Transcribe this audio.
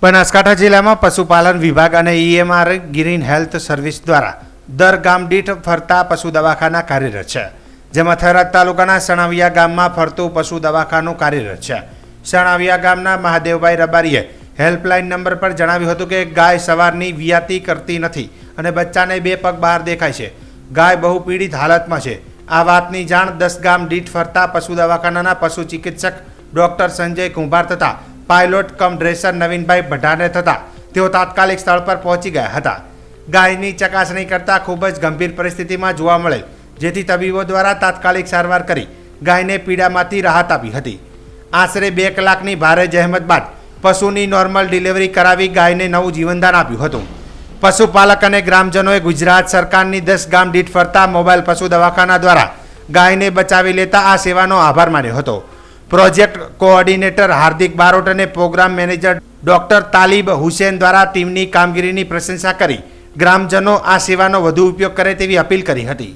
બનાસકાંઠા જિલ્લામાં પશુપાલન વિભાગ અને ઈએમઆર ગ્રીન હેલ્થ સર્વિસ દ્વારા દર ગામ દીઠ ફરતા પશુ દવાખાના કાર્યરત છે, જેમાં થરાદ તાલુકાના સણાવિયા ગામમાં ફરતું પશુ દવાખાનું કાર્યરત છે। સણાવિયા ગામના મહાદેવભાઈ રબારીએ હેલ્પલાઇન નંબર પર જણાવ્યું હતું કે ગાય સવારની વિયાતી કરતી નથી અને બચ્ચાને 2 પગ બહાર દેખાય છે। ગાય બહુ પીડિત હાલતમાં છે। આ વાતની જાણ 10 ગામ દીઠ ફરતા પશુ દવાખાનાના પશુ ચિકિત્સક ડોક્ટર સંજય કુંભાર તથા પાયલોટ કમ ડ્રેસર નવીનભાઈ ભડાને થતા તેઓ તાત્કાલિક સ્થળ પર પહોંચી ગયા હતા। ગાયની ચકાસણી કરતા ખૂબ જ ગંભીર પરિસ્થિતિમાં જોવા મળેલ, જેથી તબીબો દ્વારા તાત્કાલિક સારવાર કરી ગાયને પીડામાંથી રાહત આપી હતી। આશરે 2 કલાકની ભારે જહેમત બાદ પશુની નોર્મલ ડિલિવરી કરાવી ગાયને નવું જીવનદાન આપ્યું હતું। પશુપાલક અને ગ્રામજનોએ ગુજરાત સરકારની 10 ગામ દીઠ ફરતા મોબાઈલ પશુ દવાખાના દ્વારા ગાયને બચાવી લેતા આ સેવાનો આભાર માન્યો હતો। પ્રોજેક્ટ કોઓર્ડિનેટર હાર્દિક બારોટ અને પ્રોગ્રામ મેનેજર ડોક્ટર તાલિબ હુસેન દ્વારા ટીમની કામગીરીની પ્રશંસા કરી ગ્રામજનો આ સેવાનો વધુ ઉપયોગ કરે તેવી અપીલ કરી હતી।